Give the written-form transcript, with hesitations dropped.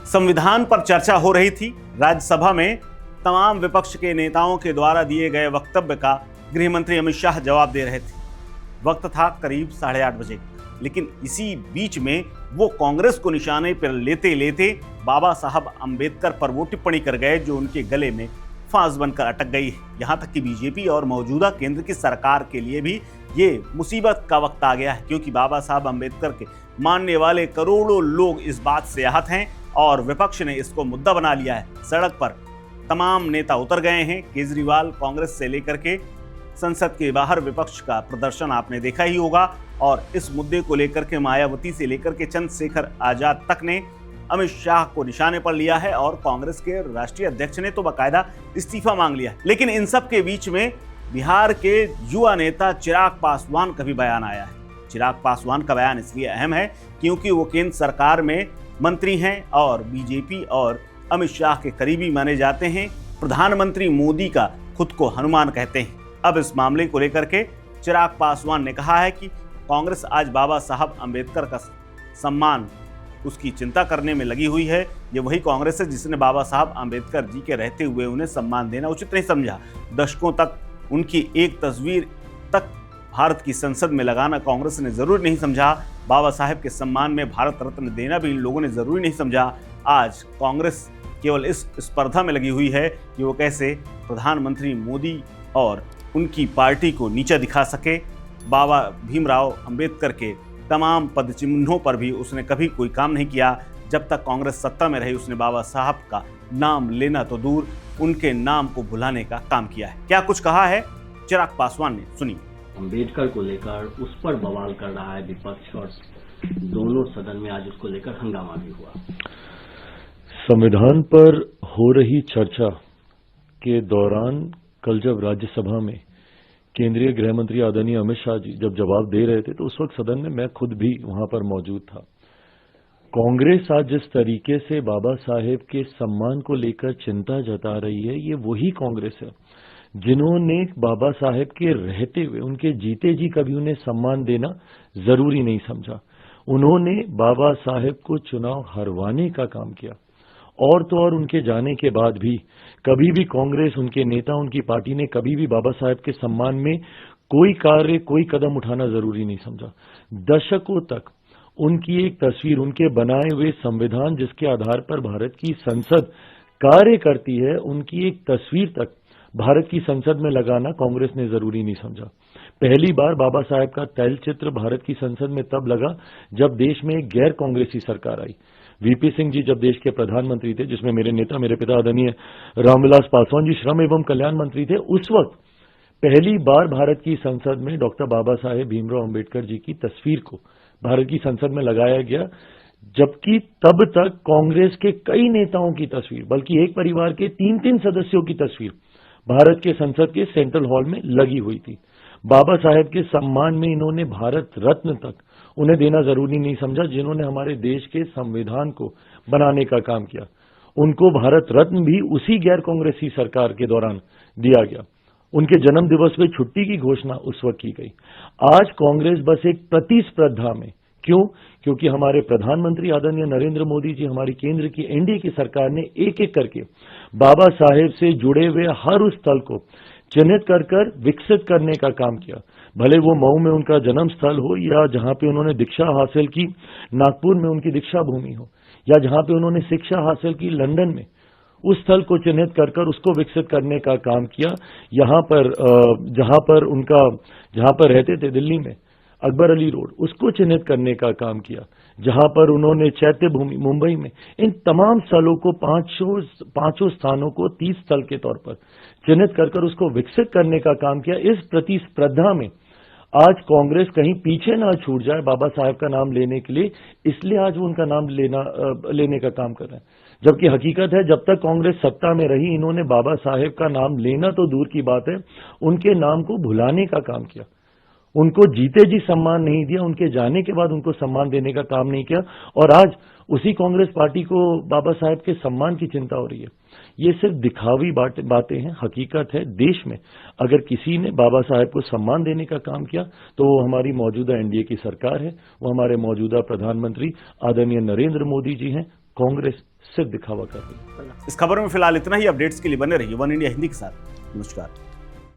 संविधान पर चर्चा हो रही थी। राज्यसभा में तमाम विपक्ष के नेताओं के द्वारा दिए गए वक्तव्य का गृह मंत्री अमित शाह जवाब दे रहे थे। वक्त था करीब 8:30 बजे, लेकिन इसी बीच में वो कांग्रेस को निशाने पर लेते लेते बाबा साहब अंबेडकर पर वो टिप्पणी कर गए जो उनके गले में फांस बनकर अटक गई। यहां तक कि बीजेपी और मौजूदा केंद्र की सरकार के लिए भी ये मुसीबत का वक्त आ गया है, क्योंकि बाबा साहब अंबेडकर के मानने वाले करोड़ों लोग इस बात से आहत हैं और विपक्ष ने इसको मुद्दा बना लिया है। सड़क पर तमाम नेता उतर गए हैं। केजरीवाल कांग्रेस से लेकर के संसद के बाहर विपक्ष का प्रदर्शन आपने देखा ही होगा, और इस मुद्दे को लेकर के मायावती से लेकर के चंद्रशेखर आजाद तक ने अमित शाह को निशाने पर लिया है और कांग्रेस के राष्ट्रीय अध्यक्ष ने तो बाकायदा इस्तीफा मांग लिया है। लेकिन इन सब के बीच में बिहार के युवा नेता चिराग पासवान का भी बयान आया है। चिराग पासवान का बयान इसलिए अहम है क्योंकि वो केंद्र सरकार में मंत्री हैं और बीजेपी और अमित शाह के करीबी माने जाते हैं। प्रधानमंत्री मोदी का खुद को हनुमान कहते हैं। अब इस मामले को लेकर के चिराग पासवान ने कहा है कि कांग्रेस आज बाबा साहब अंबेडकर का सम्मान, उसकी चिंता करने में लगी हुई है। ये वही कांग्रेस है जिसने बाबा साहब अंबेडकर जी के रहते हुए उन्हें सम्मान देना उचित नहीं समझा। दशकों तक उनकी एक तस्वीर तक भारत की संसद में लगाना कांग्रेस ने जरूरी नहीं समझा। बाबा साहब के सम्मान में भारत रत्न देना भी इन लोगों ने जरूरी नहीं समझा। आज कांग्रेस केवल इस स्पर्धा में लगी हुई है कि वो कैसे प्रधानमंत्री मोदी और उनकी पार्टी को नीचा दिखा सके। बाबा भीमराव अंबेडकर के तमाम पद चिन्हों पर भी उसने कभी कोई काम नहीं किया। जब तक कांग्रेस सत्ता में रही उसने बाबा साहब का नाम लेना तो दूर, उनके नाम को भुलाने का काम किया है। क्या कुछ कहा है चिराग पासवान ने, सुनिए। अंबेडकर को लेकर उस पर बवाल कर रहा है विपक्ष और दोनों सदन में आज उसको लेकर हंगामा भी हुआ। संविधान पर हो रही चर्चा के दौरान कल जब राज्यसभा में केंद्रीय गृह मंत्री आदरणीय अमित शाह जी जब जवाब दे रहे थे तो उस वक्त सदन में मैं खुद भी वहां पर मौजूद था। कांग्रेस आज जिस तरीके से बाबा साहेब के सम्मान को लेकर चिंता जता रही है, ये वही कांग्रेस है जिन्होंने बाबा साहेब के रहते हुए, उनके जीते जी कभी उन्हें सम्मान देना जरूरी नहीं समझा। उन्होंने बाबा साहेब को चुनाव हरवाने का काम किया, और तो और उनके जाने के बाद भी कभी भी कांग्रेस, उनके नेता, उनकी पार्टी ने कभी भी बाबा साहेब के सम्मान में कोई कार्य, कोई कदम उठाना जरूरी नहीं समझा। दशकों तक उनकी एक तस्वीर, उनके बनाए हुए संविधान जिसके आधार पर भारत की संसद कार्य करती है, उनकी एक तस्वीर तक भारत की संसद में लगाना कांग्रेस ने जरूरी नहीं समझा। पहली बार बाबा साहेब का तैलचित्र भारत की संसद में तब लगा जब देश में एक गैर कांग्रेसी सरकार आई। वीपी सिंह जी जब देश के प्रधानमंत्री थे, जिसमें मेरे नेता, मेरे पिता आदरणीय रामविलास पासवान जी श्रम एवं कल्याण मंत्री थे, उस वक्त पहली बार भारत की संसद में डॉक्टर बाबा साहेब भीमराव अंबेडकर जी की तस्वीर को भारत की संसद में लगाया गया, जबकि तब तक कांग्रेस के कई नेताओं की तस्वीर, बल्कि एक परिवार के 3-3 सदस्यों की तस्वीर भारत के संसद के सेंट्रल हॉल में लगी हुई थी। बाबा साहेब के सम्मान में इन्होंने भारत रत्न तक उन्हें देना जरूरी नहीं समझा, जिन्होंने हमारे देश के संविधान को बनाने का काम किया। उनको भारत रत्न भी उसी गैर कांग्रेसी सरकार के दौरान दिया गया। उनके जन्म दिवस पे छुट्टी की घोषणा उस वक्त की गई। आज कांग्रेस बस एक प्रतिस्पर्धा में, क्यों? क्योंकि हमारे प्रधानमंत्री आदरणीय नरेंद्र मोदी जी, हमारी केंद्र की एनडीए की सरकार ने एक एक करके बाबा साहेब से जुड़े हुए हर उस स्थल को चिन्हित कर विकसित करने का काम किया। भले वो मऊ में उनका जन्म स्थल हो, या जहां पे उन्होंने दीक्षा हासिल की नागपुर में उनकी दीक्षा भूमि हो, या जहां पे उन्होंने शिक्षा हासिल की लंदन में, उस स्थल को चिन्हित कर उसको विकसित करने का काम किया। यहाँ पर जहां पर रहते थे दिल्ली में अकबर अली रोड, उसको चिन्हित करने का काम किया। जहां पर उन्होंने चैत्य भूमि मुंबई में, इन तमाम स्थलों को, पांचों स्थानों को 30 स्थल के तौर पर चिन्हित कर उसको विकसित करने का काम किया। इस प्रतिस्पर्धा में आज कांग्रेस कहीं पीछे ना छूट जाए बाबा साहेब का नाम लेने के लिए, इसलिए आज वो उनका नाम लेने का काम कर रहे हैं। जबकि हकीकत है, जब तक कांग्रेस सत्ता में रही, इन्होंने बाबा साहेब का नाम लेना तो दूर की बात है, उनके नाम को भुलाने का काम किया। उनको जीते जी सम्मान नहीं दिया, उनके जाने के बाद उनको सम्मान देने का काम नहीं किया, और आज उसी कांग्रेस पार्टी को बाबा साहेब के सम्मान की चिंता हो रही है। ये सिर्फ दिखावी बातें हैं। हकीकत है, देश में अगर किसी ने बाबा साहेब को सम्मान देने का काम किया तो वो हमारी मौजूदा एनडीए की सरकार है, वो हमारे मौजूदा प्रधानमंत्री आदरणीय नरेंद्र मोदी जी हैं। कांग्रेस सिर्फ दिखावा कर रही है। इस खबर में फिलहाल इतना ही। अपडेट्स के लिए बने रहिए वन इंडिया हिंदी के साथ। नमस्कार।